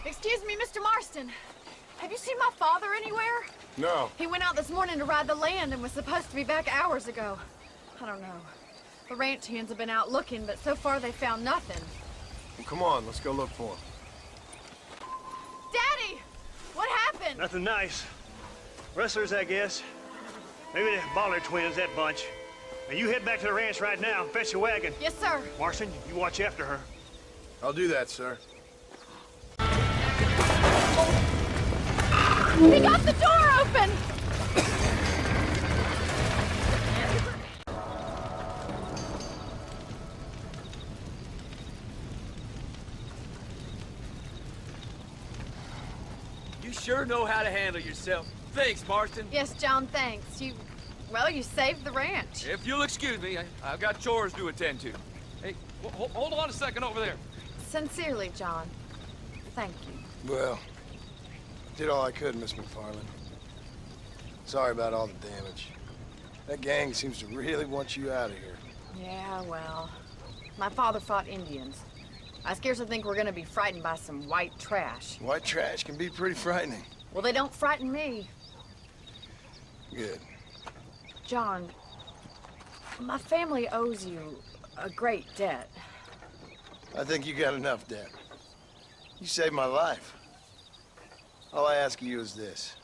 Excuse me, Mr. Marston. Have you seen my father anywhere? No. He went out this morning to ride the land and was supposed to be back hours ago. I don't know. The ranch hands have been out looking, but so far they found nothing. Well, come on, let's go look for him. Daddy! What happened? Nothing nice. Rustlers, I guess. Maybe the Baller twins, that bunch. Now you head back to the ranch right now and fetch a wagon. Yes, sir. Marston, you watch after her. I'll do that, sir. He got the door open! You sure know how to handle yourself. Thanks, Marston. Yes, John, thanks. Well, you saved the ranch. If you'll excuse me, I've got chores to attend to. Hey, hold on a second over there. Sincerely, John. Thank you. Well, did all I could, Miss MacFarlane. Sorry about all the damage. That gang seems to really want you out of here. Yeah, well, my father fought Indians. I scarcely think we're gonna be frightened by some white trash. White trash can be pretty frightening. Well, they don't frighten me. Good. John, my family owes you a great debt. I think you got enough debt. You saved my life. All I ask of you is this.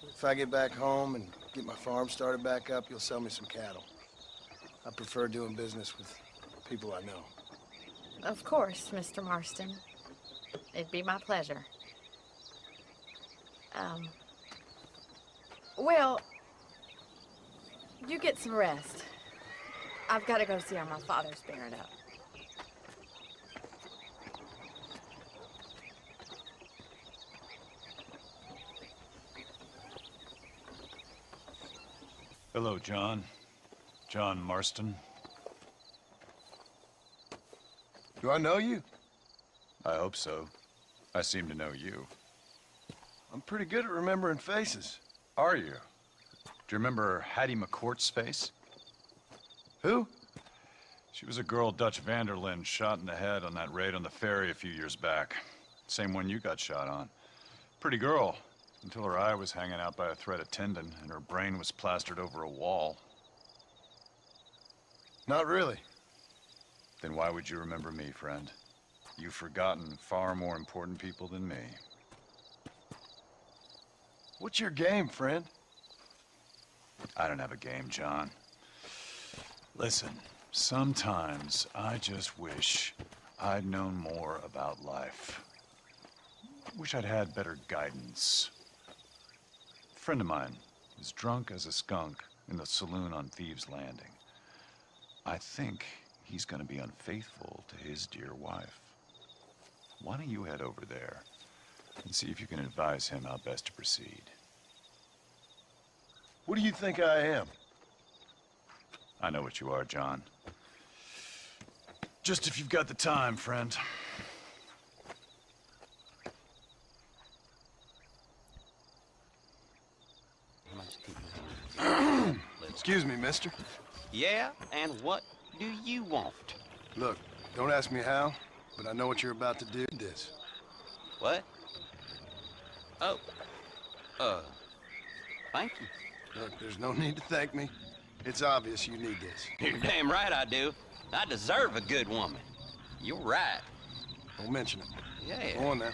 If I get back home and get my farm started back up, you'll sell me some cattle. I prefer doing business with people I know. Of course, Mr. Marston. It'd be my pleasure. Well, you get some rest. I've got to go see how my father's bearing up. Hello, John. John Marston. Do I know you? I hope so. I seem to know you. I'm pretty good at remembering faces. Are you? Do you remember Hattie McCourt's face? Who? She was a girl Dutch Vanderlyn shot in the head on that raid on the ferry a few years back. Same one you got shot on. Pretty girl, until her eye was hanging out by a thread of tendon and her brain was plastered over a wall. Not really. Then why would you remember me, friend? You've forgotten far more important people than me. What's your game, friend? I don't have a game, John. Listen, sometimes I just wish I'd known more about life. Wish I'd had better guidance. A friend of mine is drunk as a skunk in the saloon on Thieves' Landing. I think he's gonna be unfaithful to his dear wife. Why don't you head over there and see if you can advise him how best to proceed? What do you think I am? I know what you are, John. Just if you've got the time, friend. Excuse me, mister. Yeah, and what do you want? Look, don't ask me how, but I know what you're about to do. This. What? Oh. Thank you. Look, there's no need to thank me. It's obvious you need this. You're damn right I do. I deserve a good woman. You're right. Don't mention it. Yeah. Go on now.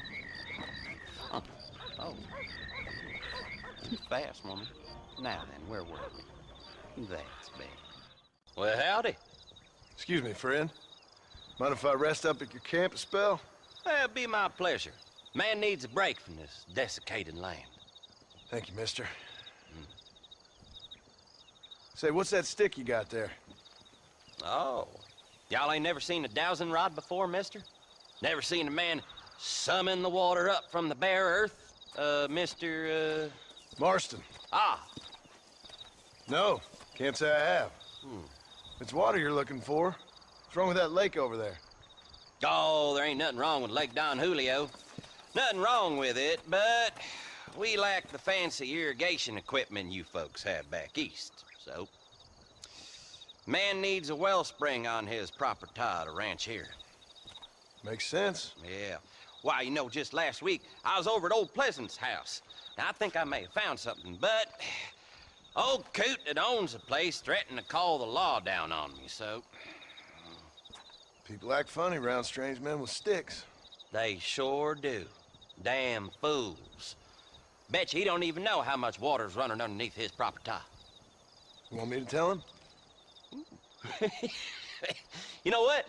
Huh. Oh. Too fast, woman. Now then, where were we? That's bad. Well, howdy. Excuse me, friend. Mind if I rest up at your camp a spell? Well, it'd be my pleasure. Man needs a break from this desiccated land. Thank you, mister. Say, what's that stick you got there? Oh. Y'all ain't never seen a dowsing rod before, mister? Never seen a man summon the water up from the bare earth? Mr. Marston. Ah. No, can't say I have. If it's water you're looking for, what's wrong with that lake over there? Oh, there ain't nothing wrong with Lake Don Julio. Nothing wrong with it, but we lack the fancy irrigation equipment you folks have back east, so. Man needs a wellspring on his property to ranch here. Makes sense. Yeah. Why, you know, just last week, I was over at old Pleasant's house. Now, I think I may have found something, but old coot that owns the place threatened to call the law down on me, so... People act funny around strange men with sticks. They sure do. Damn fools. Bet you he don't even know how much water's running underneath his property. You want me to tell him? You know what?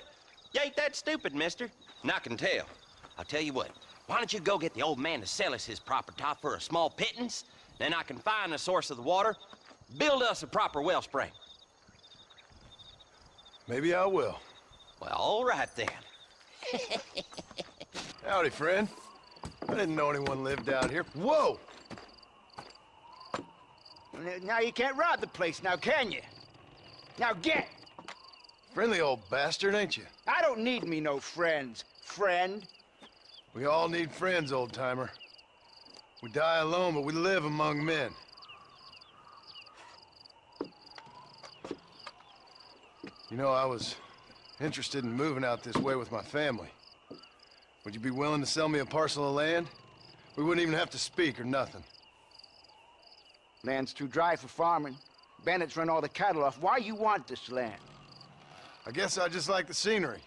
You ain't that stupid, mister. And I can tell. I'll tell you what. Why don't you go get the old man to sell us his property for a small pittance? Then I can find the source of the water, build us a proper wellspring. Maybe I will. Well, all right then. Howdy, friend. I didn't know anyone lived out here. Whoa! Now you can't rob the place, now can you? Now get! Friendly old bastard, ain't you? I don't need me no friends, friend. We all need friends, old-timer. We die alone, but we live among men. You know, I was interested in moving out this way with my family. Would you be willing to sell me a parcel of land? We wouldn't even have to speak or nothing. Land's too dry for farming. Bandits run all the cattle off. Why you want this land? I guess I just like the scenery.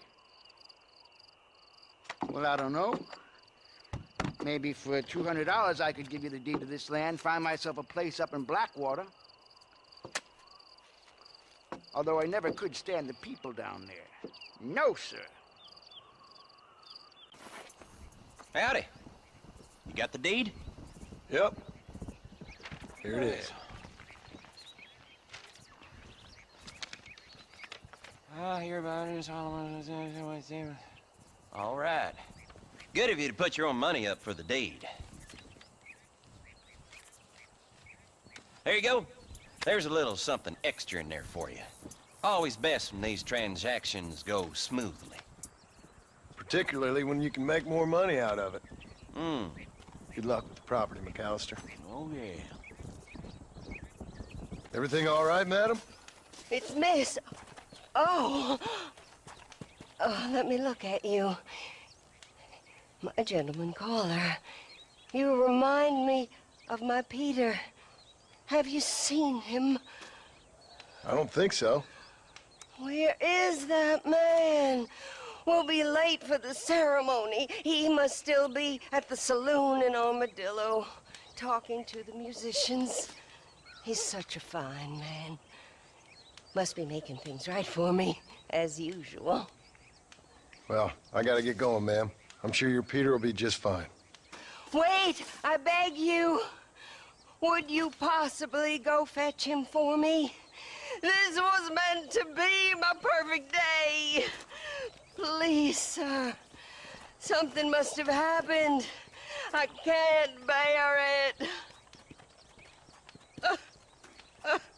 Well, I don't know. Maybe for $200 I could give you the deed to this land, find myself a place up in Blackwater. Although I never could stand the people down there. No, sir. Howdy. You got the deed? Yep. Here it is. I hear about it. All right. Good of you to put your own money up for the deed. There you go. There's a little something extra in there for you. Always best when these transactions go smoothly. Particularly when you can make more money out of it. Hmm. Good luck with the property, McAllister. Oh, yeah. Everything all right, madam? It's Miss. Oh. Oh, let me look at you. My gentleman caller. You remind me of my Peter. Have you seen him? I don't think so. Where is that man? We'll be late for the ceremony. He must still be at the saloon in Armadillo, talking to the musicians. He's such a fine man. Must be making things right for me, as usual. Well, I gotta get going, ma'am. I'm sure your Peter will be just fine. Wait, I beg you. Would you possibly go fetch him for me? This was meant to be my perfect day. Please, sir. Something must have happened. I can't bear it.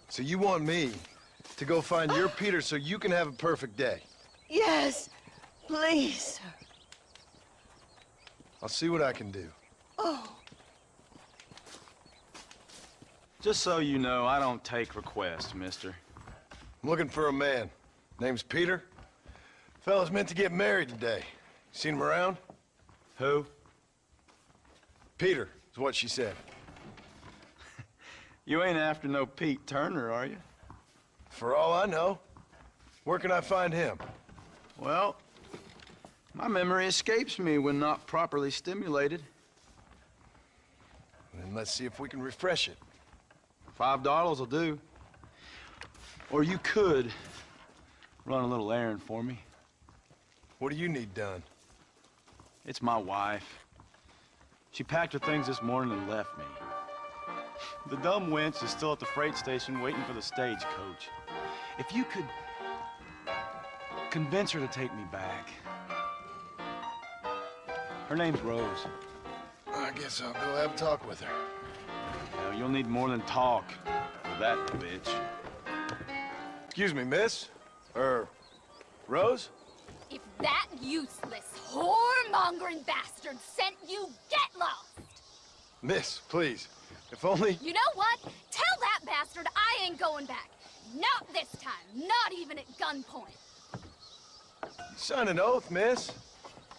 So you want me to go find your Peter so you can have a perfect day? Yes, please, sir. I'll see what I can do. Oh. Just so you know, I don't take requests, mister. I'm looking for a man. Name's Peter. Fella's meant to get married today. Seen him around? Who? Peter, is what she said. You ain't after no Pete Turner, are you? For all I know. Where can I find him? Well, my memory escapes me when not properly stimulated. Then let's see if we can refresh it. $5 will do. Or you could run a little errand for me. What do you need done? It's my wife. She packed her things this morning and left me. The dumb wench is still at the freight station waiting for the stagecoach. If you could convince her to take me back. Her name's Rose. I guess I'll go have a talk with her. Now, you'll need more than talk for that bitch. Excuse me, miss? Rose? If that useless, whoremongering bastard sent you, get lost! Miss, please. If only... You know what? Tell that bastard I ain't going back. Not this time. Not even at gunpoint. Sign an oath, miss.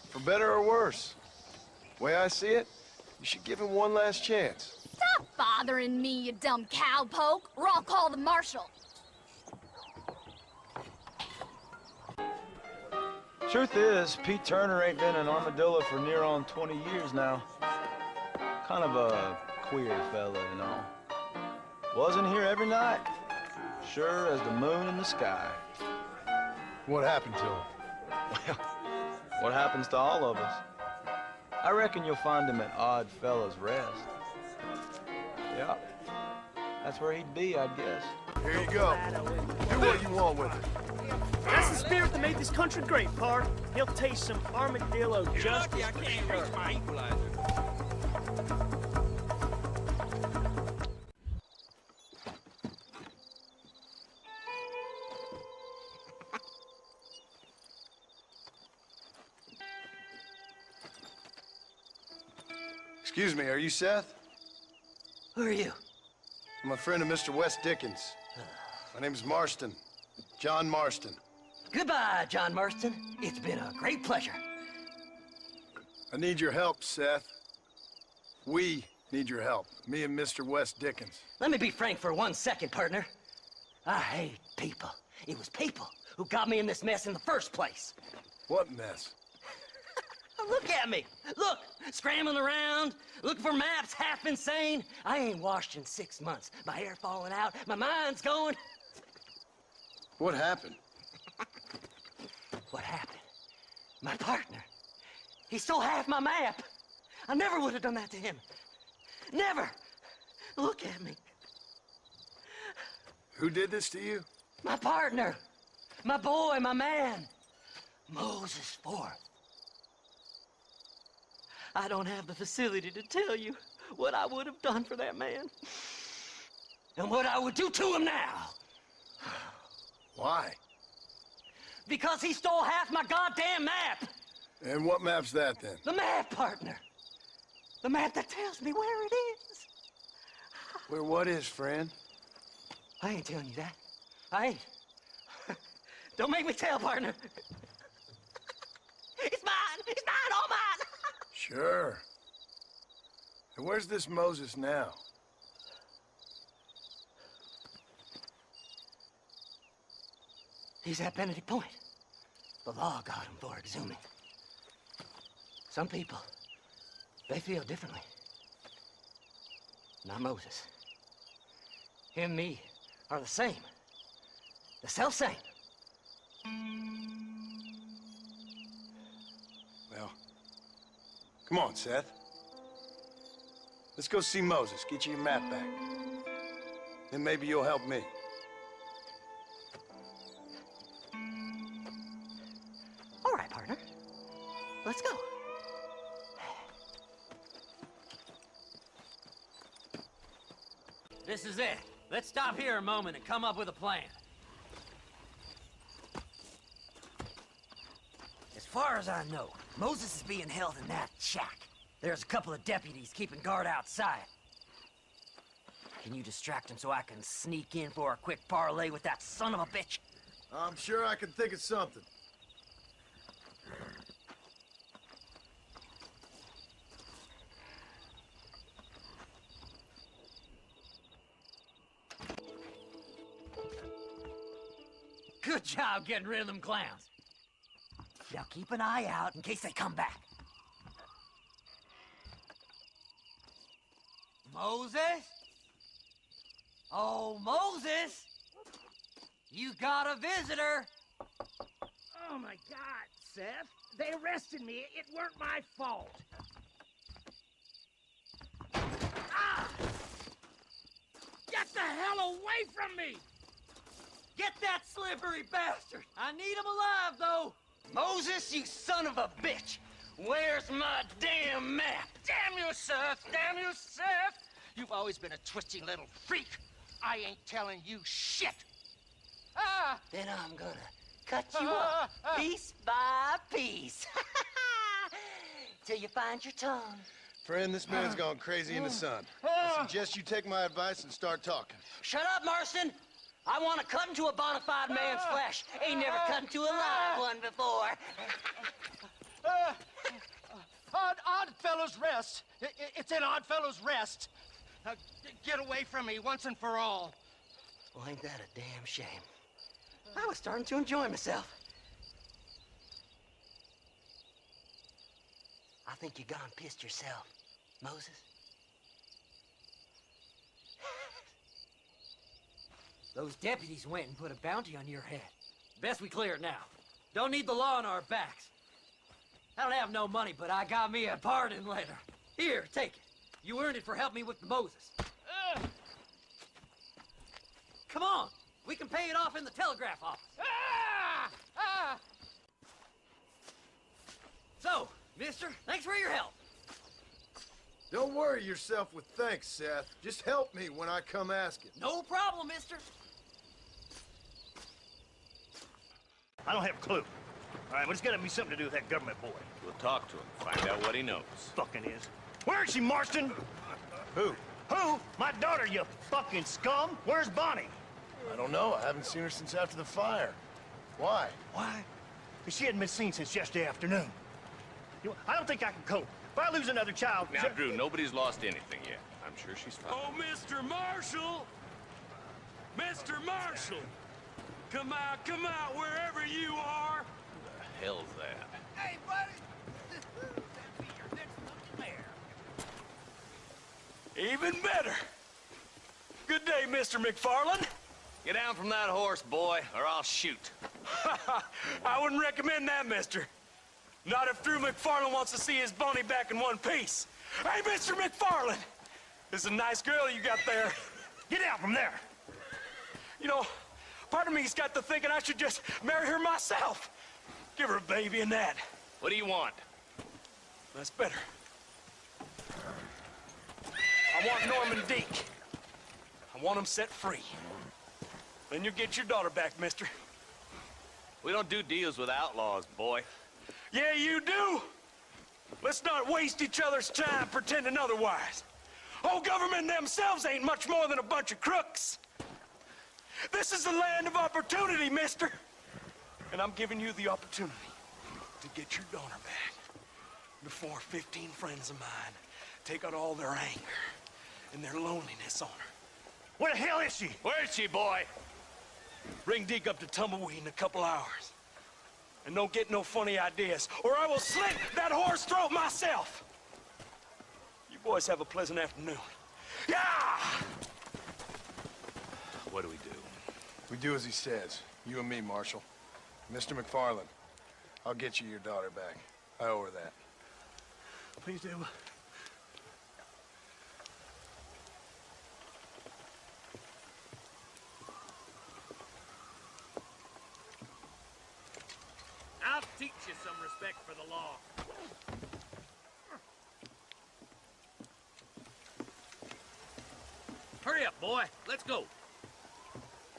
For better or worse. Way I see it, you should give him one last chance. Stop bothering me, you dumb cowpoke, or I'll call the marshal. Truth is, Pete Turner ain't been in Armadillo for near on 20 years now. Kind of a queer fella, you know. Wasn't here every night. Sure as the moon in the sky. What happened to him? Well, what happens to all of us? I reckon you'll find him at Odd Fella's Rest. Yeah, that's where he'd be, I'd guess. Here you go. Do what you want with it. That's the spirit that made this country great, Pard. He'll taste some armadillo You're justice. lucky I can't reach my equalizer. Excuse me, are you Seth? Who are you? I'm a friend of Mr. West Dickens. My name's Marston. John Marston. Goodbye, John Marston. It's been a great pleasure. I need your help, Seth. We need your help. Me and Mr. West Dickens. Let me be frank for 1 second, partner. I hate people. It was people who got me in this mess in the first place. What mess? Look at me. Look, scrambling around, looking for maps, half insane. I ain't washed in 6 months. My hair falling out, my mind's going. What happened? What happened? My partner. He stole half my map. I never would have done that to him. Never. Look at me. Who did this to you? My partner. My boy, my man. Moses Forth. I don't have the facility to tell you what I would have done for that man. And what I would do to him now. Why? Because he stole half my goddamn map. And what map's that, then? The map, partner. The map that tells me where it is. Where what is, friend? I ain't telling you that. I ain't. Don't make me tell, partner. It's mine. It's mine, all mine. Sure. And where's this Moses now? He's at Benedict Point. The law got him for exhuming. Some people, they feel differently. Not Moses. Him and me are the same. The self-same. Well, come on, Seth. Let's go see Moses, get you your map back. Then maybe you'll help me. All right, partner. Let's go. This is it. Let's stop here a moment and come up with a plan. As far as I know, Moses is being held in that shack. There's a couple of deputies keeping guard outside. Can you distract him so I can sneak in for a quick parlay with that son of a bitch? I'm sure I can think of something. Good job getting rid of them clowns. Now keep an eye out in case they come back. Moses? Oh, Moses! You got a visitor! Oh, my God, Seth. They arrested me. It weren't my fault. Ah! Get the hell away from me! Get that slippery bastard! I need him alive, though! Moses, you son of a bitch! Where's my damn map? Damn you, Seth! Damn you, Seth! You've always been a twisty little freak. I ain't telling you shit. Ah! Then I'm gonna cut you up piece by piece. Till you find your tongue. Friend, this man's gone crazy in the sun. I suggest you take my advice and start talking. Shut up, Marston! I want to cut into a bona fide man's flesh. Ain't never cut into a live one before. I'd Oddfellows Rest. It's in Oddfellows Rest. Now, get away from me once and for all. Well, ain't that a damn shame? I was starting to enjoy myself. I think you gone pissed yourself, Moses. Those deputies went and put a bounty on your head. Best we clear it now. Don't need the law on our backs. I don't have no money, but I got me a pardon letter. Here, take it. You earned it for helping me with the Moses. Come on, we can pay it off in the telegraph office. So, mister, thanks for your help. Don't worry yourself with thanks, Seth. Just help me when I come asking. No problem, mister. I don't have a clue. All right, but it's gotta be something to do with that government boy. We'll talk to him, find out what he knows. Fucking is. Where is she, Marston? Who? Who? My daughter, you fucking scum. Where's Bonnie? I don't know. I haven't seen her since after the fire. Why? Why? Because she hadn't been seen since yesterday afternoon. You know, I don't think I can cope. If I lose another child... Now, Drew, nobody's lost anything yet. I'm sure she's fine. Oh, Mr. Marshall! Mr. Marshall! Come out, wherever you are! Who the hell's that? Hey, buddy! That'd be your next looking mare. Even better! Good day, Mr. MacFarlane. Get down from that horse, boy, or I'll shoot. I wouldn't recommend that, mister. Not if Drew MacFarlane wants to see his Bonnie back in one piece. Hey, Mr. MacFarlane! This is a nice girl you got there. Get out from there! You know, part of me's got to thinking I should just marry her myself. Give her a baby and that. What do you want? That's better. I want Norman Deke. I want him set free. Then you'll get your daughter back, mister. We don't do deals with outlaws, boy. Yeah, you do. Let's not waste each other's time pretending otherwise. Old government themselves ain't much more than a bunch of crooks. This is the land of opportunity, mister. And I'm giving you the opportunity to get your daughter back before 15 friends of mine take out all their anger and their loneliness on her. Where the hell is she? Where is she, boy? Bring Deke up to Tumbleweed in a couple hours. And don't get no funny ideas, or I will slit that horse throat myself. You boys have a pleasant afternoon. Yeah! What do we do? We do as he says. You and me, Marshal. Mr. MacFarlane, I'll get you your daughter back. I owe her that. Please do. I'll teach you some respect for the law. Hurry up, boy. Let's go.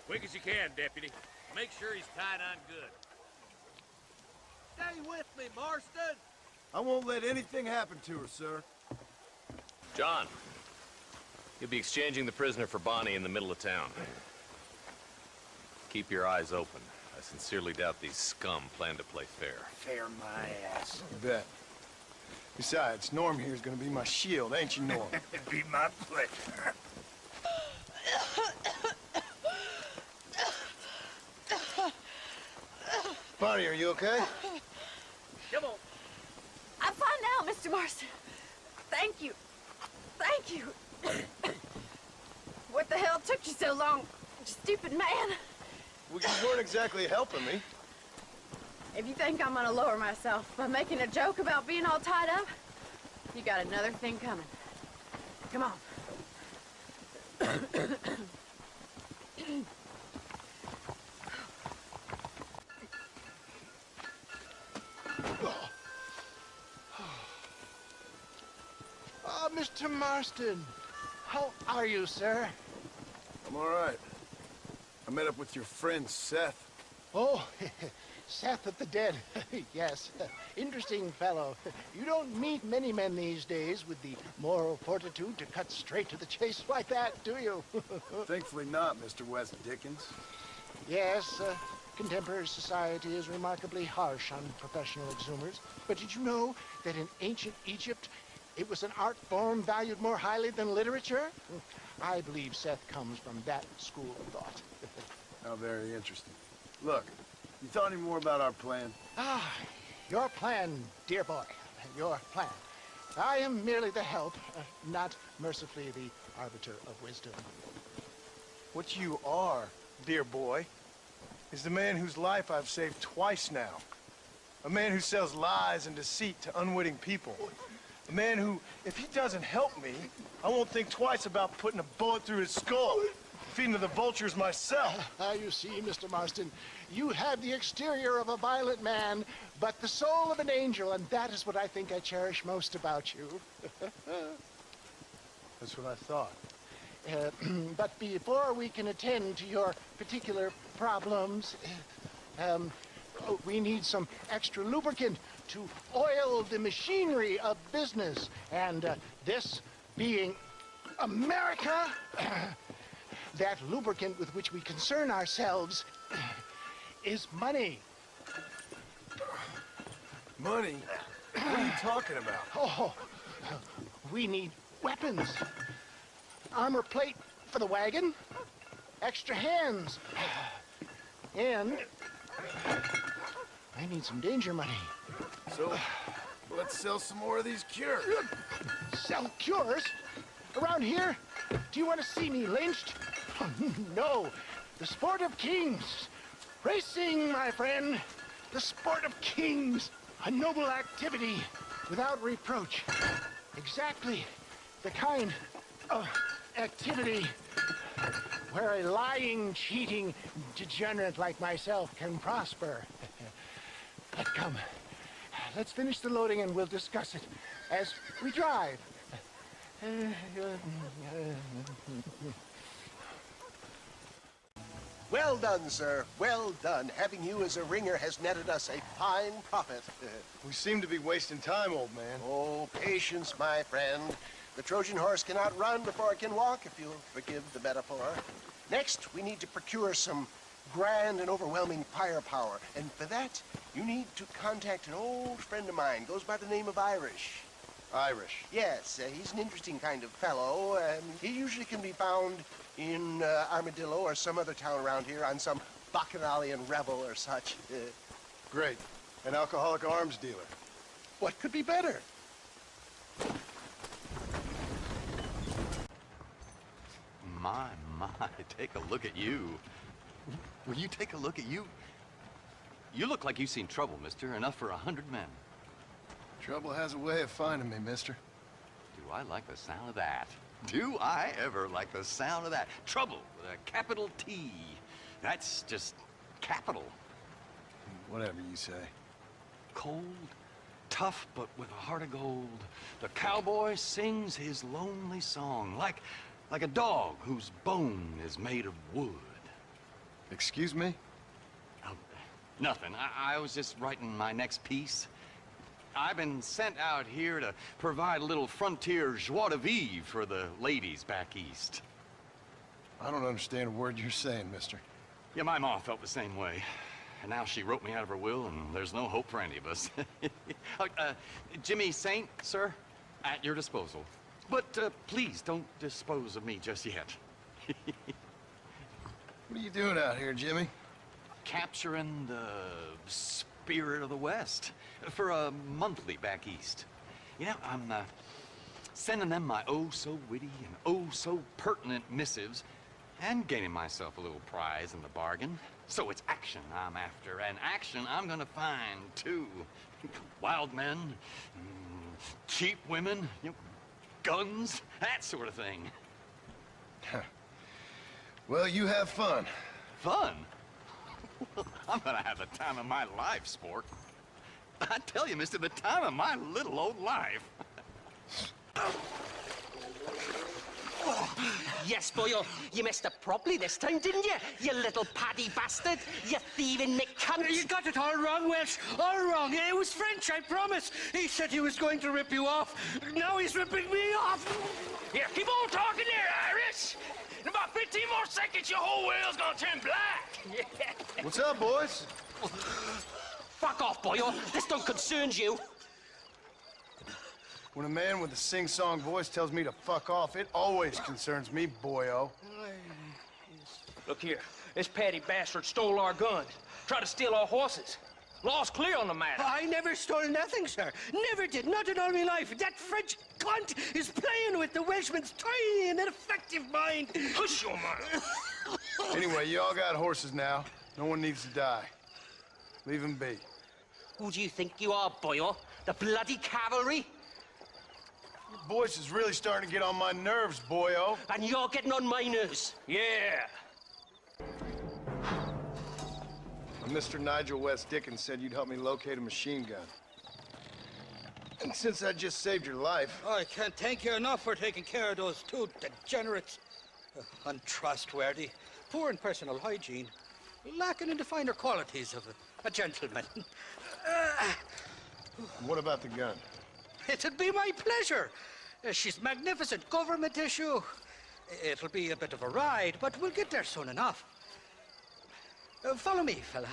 Quick as you can, deputy. Make sure he's tied on good. Stay with me, Marston. I won't let anything happen to her, sir. John, you'll be exchanging the prisoner for Bonnie in the middle of town. Keep your eyes open. I sincerely doubt these scum plan to play fair. Fair my ass. You bet. Besides, Norm here's gonna be my shield, ain't you, Norm? It'd be my pleasure. Bonnie, are you okay? Come on. I'm fine now, Mr. Marston. Thank you. Thank you. What the hell took you so long, you stupid man? Well, you weren't exactly helping me. If you think I'm gonna lower myself by making a joke about being all tied up, you got another thing coming. Come on. Oh, Mr. Marston. How are you, sir? I'm all right. I met up with your friend, Seth. Oh, Seth of the Dead. Yes, interesting fellow. You don't meet many men these days with the moral fortitude to cut straight to the chase like that, do you? Thankfully not, Mr. West Dickens. Yes, contemporary society is remarkably harsh on professional exhumers. But did you know that in ancient Egypt, it was an art form valued more highly than literature? I believe Seth comes from that school of thought. How very interesting. Look, you thought any more about our plan? Ah, your plan, dear boy. Your plan. I am merely the help, not mercifully the arbiter of wisdom. What you are, dear boy, is the man whose life I've saved twice now. A man who sells lies and deceit to unwitting people. A man who, if he doesn't help me, I won't think twice about putting a bullet through his skull, feeding to the vultures myself. You see, Mr. Marston, you have the exterior of a violent man, but the soul of an angel, and that is what I think I cherish most about you. That's what I thought. But before we can attend to your particular problems, we need some extra lubricant to oil the machinery of business. And this being America, that lubricant with which we concern ourselves is money. Money? What are you talking about? Oh, we need weapons. Armor plate for the wagon, extra hands, and I need some danger money. So, let's sell some more of these cures. Sell cures? Around here? Do you want to see me lynched? No, the sport of kings. Racing, my friend, the sport of kings. A noble activity without reproach. Exactly the kind of activity where a lying, cheating degenerate like myself can prosper. But come, let's finish the loading and we'll discuss it as we drive. Well done, sir. Well done. Having you as a ringer has netted us a fine profit. We seem to be wasting time, old man. Oh, patience, my friend. The Trojan horse cannot run before it can walk, if you'll forgive the metaphor. Next, we need to procure some grand and overwhelming firepower. And for that, you need to contact an old friend of mine. Goes by the name of Irish. Irish? Yes, he's an interesting kind of fellow. He usually can be found in Armadillo or some other town around here on some bacchanalian revel or such. Great. An alcoholic arms dealer. What could be better? My, take a look at you. Will you take a look at you? You look like you've seen trouble, mister. Enough for 100 men. Trouble has a way of finding me, mister. Do I like the sound of that? Do I ever like the sound of that? Trouble with a capital T. That's just capital. Whatever you say. Cold, tough, but with a heart of gold. The cowboy sings his lonely song like a dog whose bone is made of wood. Excuse me? Oh, nothing. I was just writing my next piece. I've been sent out here to provide a little frontier joie de vivre for the ladies back east. I don't understand a word you're saying, mister. Yeah, my ma felt the same way. And now she wrote me out of her will, and there's no hope for any of us. Jimmy Saint, sir, at your disposal. But please don't dispose of me just yet. What are you doing out here, Jimmy? Capturing the spirit of the West for a monthly back east. You know, I'm sending them my oh-so-witty and oh-so-pertinent missives and gaining myself a little prize in the bargain. So it's action I'm after, and action I'm gonna find, too. Wild men, cheap women, you know, guns, that sort of thing. Well, you have fun. Fun? I'm gonna have the time of my life, sport. I tell you, mister, the time of my little old life. Yes, boy, you messed up properly this time, didn't you? You little paddy bastard. You thieving McCunt. You got it all wrong, Welsh. All wrong. It was French, I promise. He said he was going to rip you off. Now he's ripping me off. Here, keep on talking there, Irish. In about 15 more seconds, your whole whale's gonna turn black. What's up, boys? Fuck off, boyo. This don't concern you. When a man with a sing-song voice tells me to fuck off, it always concerns me, boyo. Look here, this petty bastard stole our guns, tried to steal our horses. Law's clear on the matter. I never stole nothing, sir. Never did, not in all my life. That French cunt is playing with the Welshman's tiny and ineffective mind. Push your mind. Anyway, you all got horses now. No one needs to die. Leave him be. Who do you think you are, boyo? The bloody cavalry? Your voice is really starting to get on my nerves, boyo. And you're getting on my nerves. Yeah. Mr. Nigel West Dickens said you'd help me locate a machine gun. And since I just saved your life... I can't thank you enough for taking care of those two degenerates. Untrustworthy, poor in personal hygiene, lacking in the finer qualities of a gentleman. What about the gun? It'd be my pleasure. She's magnificent, government issue. It'll be a bit of a ride, but we'll get there soon enough. Follow me, fella.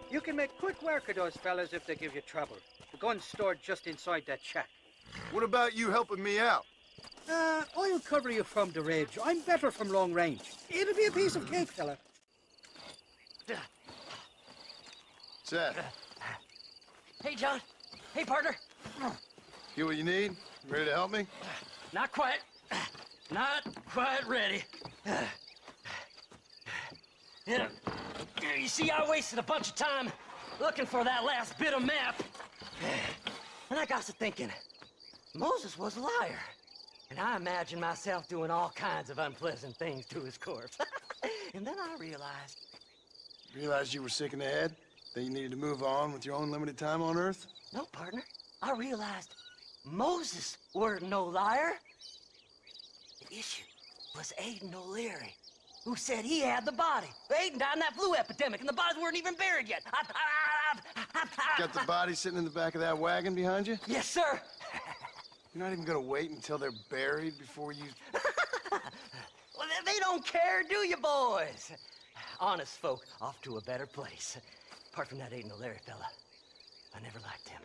You can make quick work of those fellas if they give you trouble. The gun's stored just inside that shack. What about you helping me out? I'll cover you from the ridge. I'm better from long range. It'll be a piece of cake, fella. Seth. Hey, John. Hey, partner. You what you need? Ready to help me? Not quite. Not quite ready. You see, I wasted a bunch of time looking for that last bit of map. And I got to thinking, Moses was a liar. And I imagined myself doing all kinds of unpleasant things to his corpse. And then I realized... Realized you were sick in the head? That you needed to move on with your own limited time on Earth? No, partner. I realized Moses weren't no liar. The issue was Aiden O'Leary, who said he had the body. Aiden died in that flu epidemic, and the bodies weren't even buried yet. Got the body sitting in the back of that wagon behind you? Yes, sir. You're not even gonna wait until they're buried before you... Well, they don't care, do you, boys? Honest folk off to a better place. Apart from that Aiden O'Leary fella, I never liked him.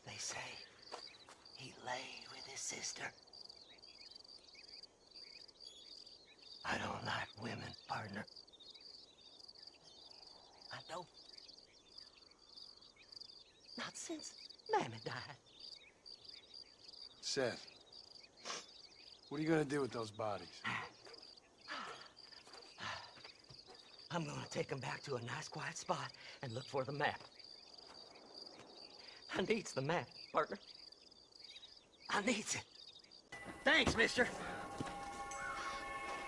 They say he lay with his sister. I don't like women, partner. I don't. Not since Mammy died. Seth, what are you gonna do with those bodies? I'm gonna take them back to a nice quiet spot and look for the map. I needs the map, partner. I needs it. Thanks, mister.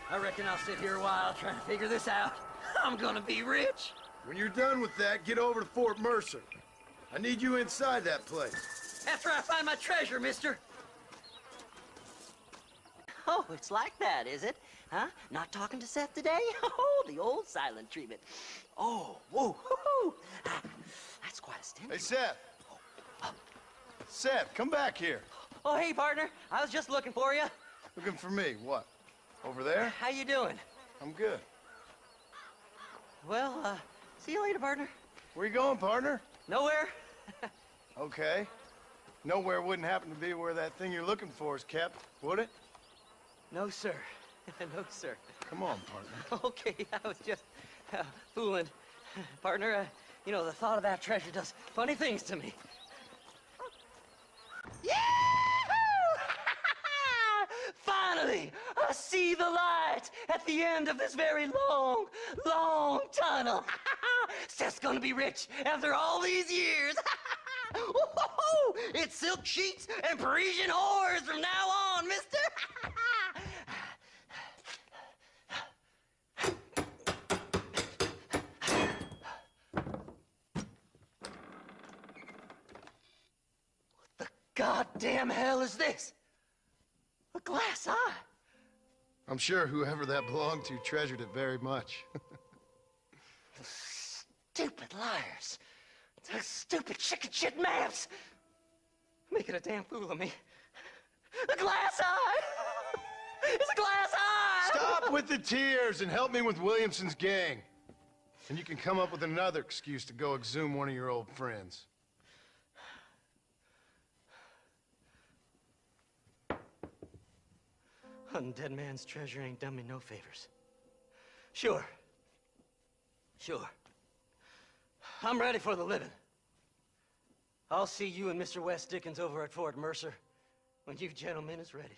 I reckon I'll sit here a while trying to figure this out. I'm gonna be rich. When you're done with that, get over to Fort Mercer. I need you inside that place. After I find my treasure, mister. Oh, it's like that, is it? Huh? Not talking to Seth today? Oh, the old silent treatment. Oh, whoa, whoo-hoo. That's quite a stimulus. Hey, Seth. Seth, come back here. Oh, hey, partner. I was just looking for you. Looking for me? What? Over there? How you doing? I'm good. Well, see you later, partner. Where you going, partner? Nowhere. Okay. Nowhere wouldn't happen to be where that thing you're looking for is kept, would it? No, sir. No, sir. Come on, partner. Okay, I was just fooling. Partner, you know, the thought of that treasure does funny things to me. Yahoo! Finally, I see the light at the end of this very long, long tunnel. Seth's gonna be rich after all these years. It's silk sheets and Parisian whores from now on, mister. Goddamn hell is this? A glass eye. I'm sure whoever that belonged to treasured it very much. The stupid liars. Those stupid chicken shit maps. Making a damn fool of me. A glass eye. It's a glass eye! Stop with the tears and help me with Williamson's gang. And you can come up with another excuse to go exhume one of your old friends. Hunting dead man's treasure ain't done me no favors. Sure. I'm ready for the living. I'll see you and Mr. West Dickens over at Fort Mercer when you gentlemen is ready.